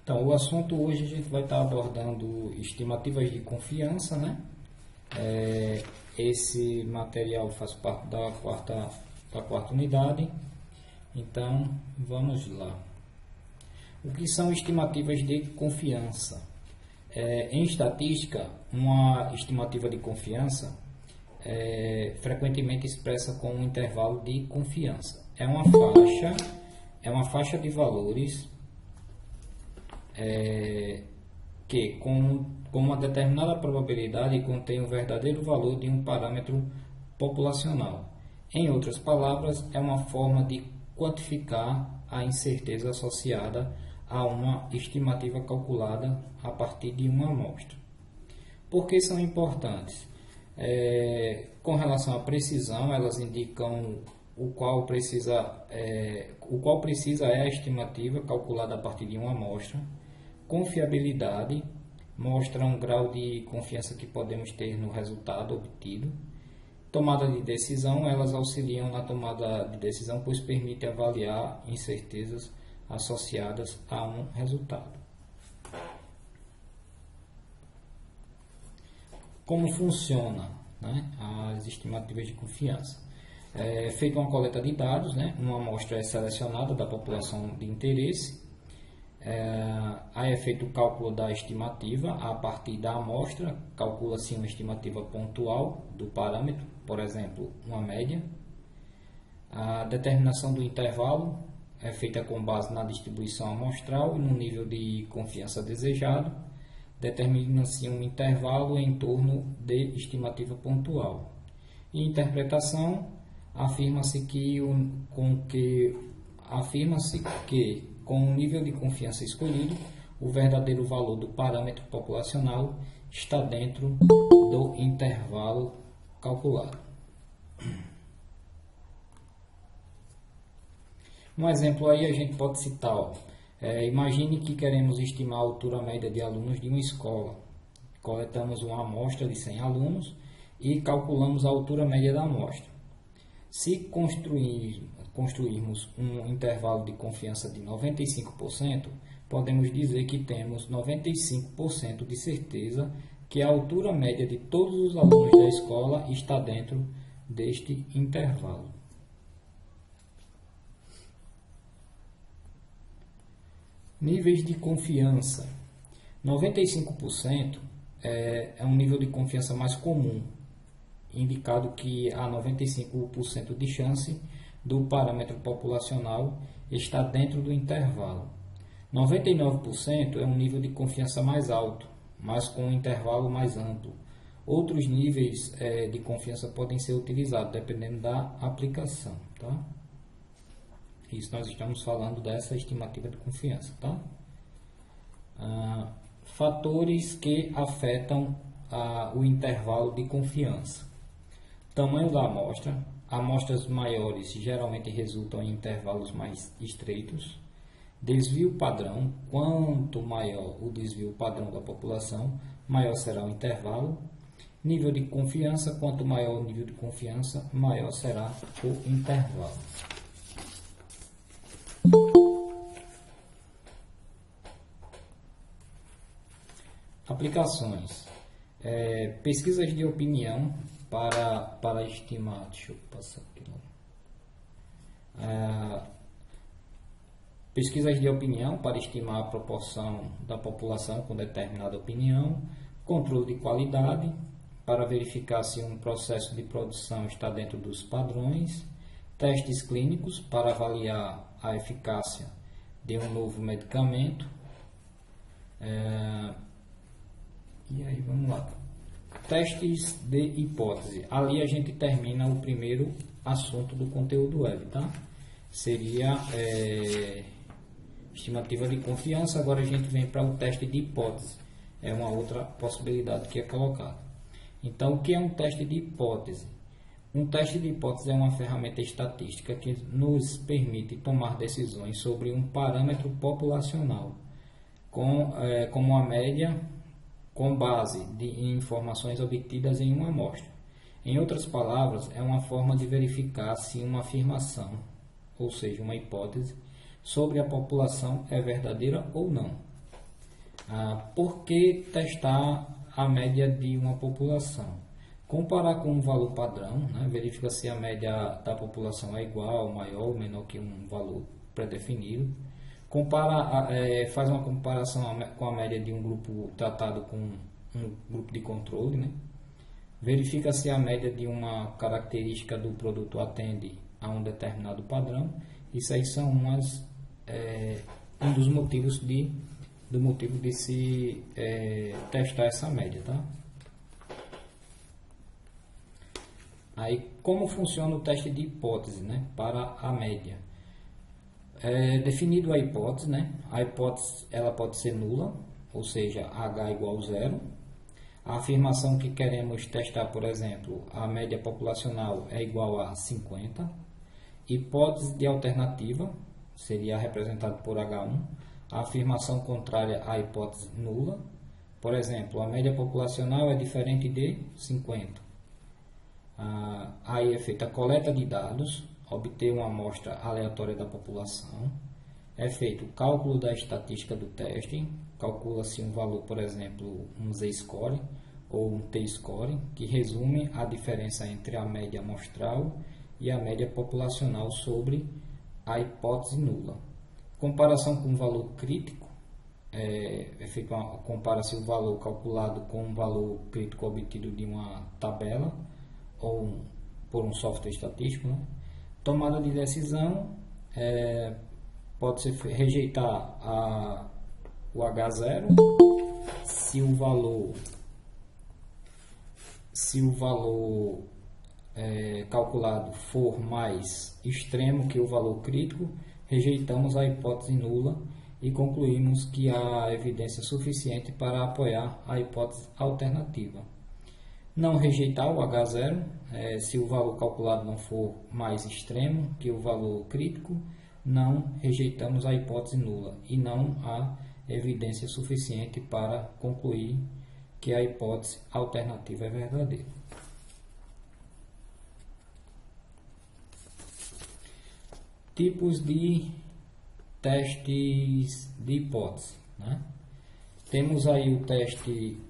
Então, o assunto hoje a gente vai estar abordando estimativas de confiança, né? Esse material faz parte da quarta unidade, então vamos lá. O que são estimativas de confiança? Em estatística, uma estimativa de confiança frequentemente expressa com um intervalo de confiança. É uma faixa de valores que com uma determinada probabilidade contém o verdadeiro valor de um parâmetro populacional. Em outras palavras, é uma forma de quantificar a incerteza associada a uma estimativa calculada a partir de uma amostra. Por que são importantes? Com relação à precisão, elas indicam o qual precisa é a estimativa calculada a partir de uma amostra. Confiabilidade, mostra um grau de confiança que podemos ter no resultado obtido. Tomada de decisão, elas auxiliam na tomada de decisão, pois permite avaliar incertezas associadas a um resultado. Como funciona, né, as estimativas de confiança? É feita uma coleta de dados, né, uma amostra é selecionada da população de interesse, aí é feito o cálculo da estimativa a partir da amostra, calcula-se uma estimativa pontual do parâmetro, por exemplo, uma média. A determinação do intervalo é feita com base na distribuição amostral e no nível de confiança desejado. Determina-se um intervalo em torno de estimativa pontual. E interpretação, afirma-se que com o nível de confiança escolhido, o verdadeiro valor do parâmetro populacional está dentro do intervalo calculado. Um exemplo aí a gente pode citar, imagine que queremos estimar a altura média de alunos de uma escola. Coletamos uma amostra de 100 alunos e calculamos a altura média da amostra. Se construirmos um intervalo de confiança de 95%, podemos dizer que temos 95% de certeza que a altura média de todos os alunos da escola está dentro deste intervalo. Níveis de confiança. 95% é um nível de confiança mais comum, indicado que há 95% de chance do parâmetro populacional estar dentro do intervalo. 99% é um nível de confiança mais alto, mas com um intervalo mais amplo. Outros níveis de confiança podem ser utilizados, dependendo da aplicação. Tá? Isso nós estamos falando dessa estimativa de confiança. Tá? Fatores que afetam o intervalo de confiança. Tamanho da amostra. Amostras maiores geralmente resultam em intervalos mais estreitos. Desvio padrão. Quanto maior o desvio padrão da população, maior será o intervalo. Nível de confiança. Quanto maior o nível de confiança, maior será o intervalo. Aplicações. Pesquisas de opinião para estimar, deixa eu passar aqui. Pesquisas de opinião para estimar a proporção da população com determinada opinião. Controle de qualidade para verificar se um processo de produção está dentro dos padrões. Testes clínicos para avaliar a eficácia de um novo medicamento. E aí, vamos lá. Testes de hipótese. Ali a gente termina o primeiro assunto do conteúdo web, tá? Seria estimativa de confiança. Agora a gente vem para o teste de hipótese. É uma outra possibilidade que é colocada. Então, o que é um teste de hipótese? Um teste de hipótese é uma ferramenta estatística que nos permite tomar decisões sobre um parâmetro populacional, como a média, com base em informações obtidas em uma amostra. Em outras palavras, é uma forma de verificar se uma afirmação, ou seja, uma hipótese, sobre a população é verdadeira ou não. Por que testar a média de uma população? Comparar com um valor padrão, né? Verifica se a média da população é igual, maior ou menor que um valor pré-definido. Faz uma comparação com a média de um grupo tratado com um grupo de controle, né? Verifica se a média de uma característica do produto atende a um determinado padrão. Isso aí são um dos motivos de se testar essa média, tá? Aí, como funciona o teste de hipótese, né, para a média? Definido a hipótese, né, a hipótese ela pode ser nula, ou seja, H igual a zero. A afirmação que queremos testar, por exemplo, a média populacional é igual a 50. Hipótese de alternativa seria representada por H1. A afirmação contrária à hipótese nula. Por exemplo, a média populacional é diferente de 50. Aí é feita a coleta de dados, obter uma amostra aleatória da população. É feito o cálculo da estatística do teste, calcula-se um valor, por exemplo, um z-score ou um t-score, que resume a diferença entre a média amostral e a média populacional sobre a hipótese nula. Comparação com o valor crítico, compara-se o valor calculado com o valor crítico obtido de uma tabela ou por um software estatístico, né? Tomada de decisão, pode-se rejeitar o H0 se o valor calculado for mais extremo que o valor crítico. Rejeitamos a hipótese nula e concluímos que há evidência suficiente para apoiar a hipótese alternativa. Não rejeitar o H0 se o valor calculado não for mais extremo que o valor crítico. Não rejeitamos a hipótese nula e não há evidência suficiente para concluir que a hipótese alternativa é verdadeira. Tipos de testes de hipótese, né? Temos aí o teste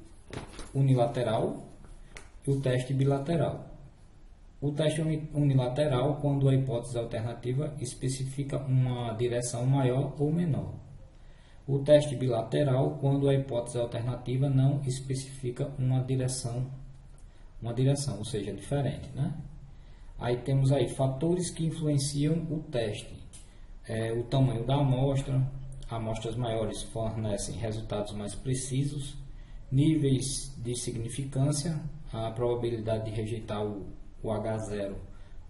unilateral e o teste bilateral. O teste unilateral, quando a hipótese alternativa especifica uma direção maior ou menor. O teste bilateral, quando a hipótese alternativa não especifica uma direção, ou seja, diferente, né? Aí temos aí fatores que influenciam o teste. O tamanho da amostra, amostras maiores fornecem resultados mais precisos, níveis de significância, a probabilidade de rejeitar o H0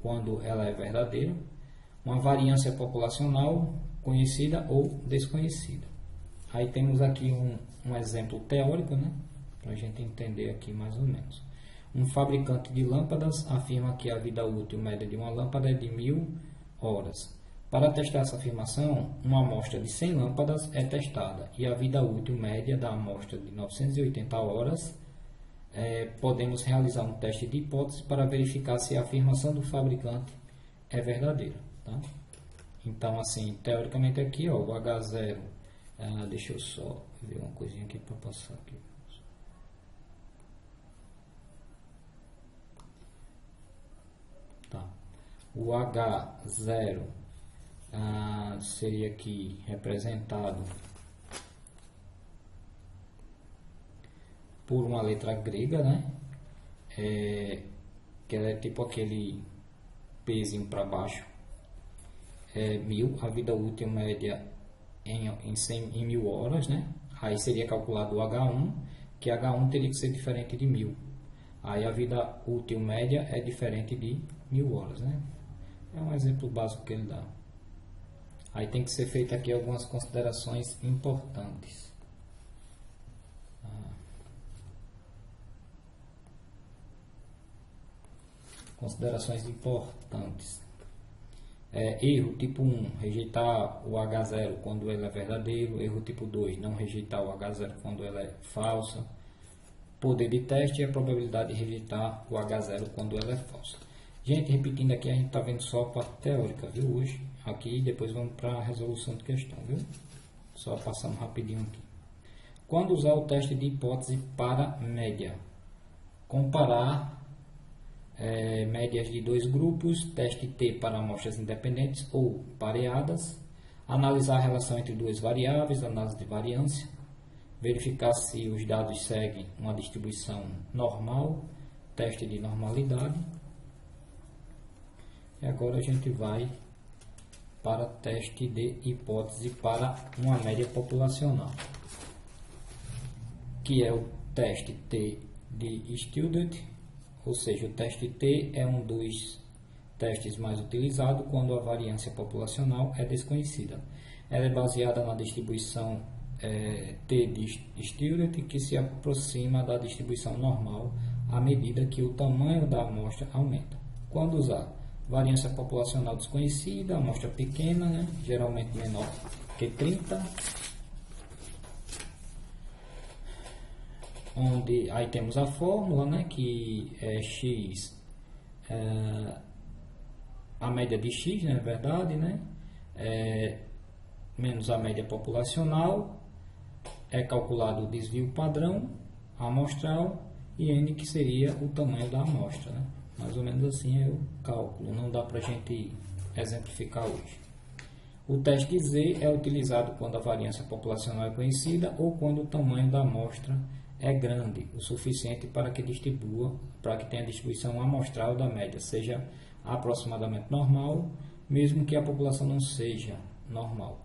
quando ela é verdadeira, uma variância populacional conhecida ou desconhecida. Aí temos aqui um exemplo teórico, né, para a gente entender aqui mais ou menos. Um fabricante de lâmpadas afirma que a vida útil média de uma lâmpada é de 1000 horas. Para testar essa afirmação, uma amostra de 100 lâmpadas é testada e a vida útil média da amostra de 980 horas. Podemos realizar um teste de hipótese para verificar se a afirmação do fabricante é verdadeira, tá? Então, assim, teoricamente aqui, ó, o H0, deixa eu só ver uma coisinha aqui para passar aqui. Tá. O H0 seria aqui representado por uma letra grega, né? Que ela é tipo aquele pezinho para baixo. 1000, a vida útil média em 1000 horas, né? Aí seria calculado o H1, que H1 teria que ser diferente de 1000. Aí a vida útil média é diferente de 1000 horas, né? É um exemplo básico que ele dá. Aí tem que ser feita aqui algumas considerações importantes. Considerações importantes. Erro tipo 1, rejeitar o H0 quando ele é verdadeiro. Erro tipo 2, não rejeitar o H0 quando ela é falsa. Poder de teste e a probabilidade de rejeitar o H0 quando ela é falsa. Gente, repetindo aqui, a gente está vendo só a parte teórica, viu, hoje. Aqui, depois vamos para a resolução de questão, viu? Só passando rapidinho aqui. Quando usar o teste de hipótese para média? Comparar médias de dois grupos, teste T para amostras independentes ou pareadas, analisar a relação entre duas variáveis, análise de variância, verificar se os dados seguem uma distribuição normal, teste de normalidade. E agora a gente vai para teste de hipótese para uma média populacional, que é o teste T de Student, ou seja, o teste T é um dos testes mais utilizados quando a variância populacional é desconhecida. Ela é baseada na distribuição T de Student, que se aproxima da distribuição normal à medida que o tamanho da amostra aumenta. Quando usar variância populacional desconhecida, amostra pequena, né, geralmente menor que 30, onde aí temos a fórmula, né, que é x, a média de x, na verdade, né, menos a média populacional, é calculado o desvio padrão amostral e n, que seria o tamanho da amostra, né? Mais ou menos assim é o cálculo, não dá para a gente exemplificar hoje. O teste Z é utilizado quando a variância populacional é conhecida ou quando o tamanho da amostra é grande, o suficiente para que tenha a distribuição amostral da média seja aproximadamente normal, mesmo que a população não seja normal.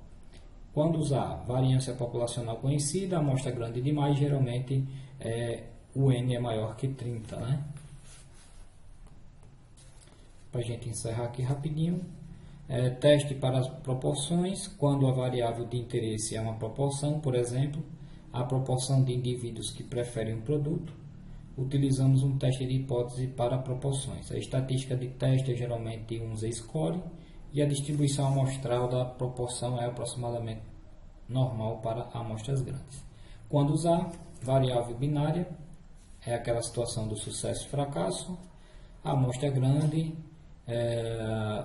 Quando usar variância populacional conhecida, a amostra grande demais, geralmente o N é maior que 30, né? Para a gente encerrar aqui rapidinho, teste para as proporções, quando a variável de interesse é uma proporção, por exemplo, a proporção de indivíduos que preferem um produto, utilizamos um teste de hipótese para proporções. A estatística de teste é geralmente um z-score e a distribuição amostral da proporção é aproximadamente normal para amostras grandes. Quando usar variável binária, é aquela situação do sucesso e fracasso. A amostra é grande,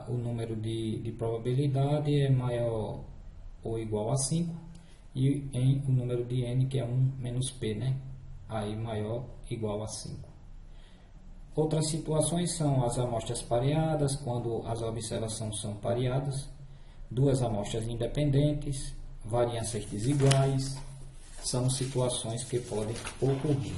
o número de probabilidade é maior ou igual a 5 e em o número de n, que é 1 menos p, né? Aí maior ou igual a 5. Outras situações são as amostras pareadas, quando as observações são pareadas, duas amostras independentes, variâncias desiguais, são situações que podem ocorrer.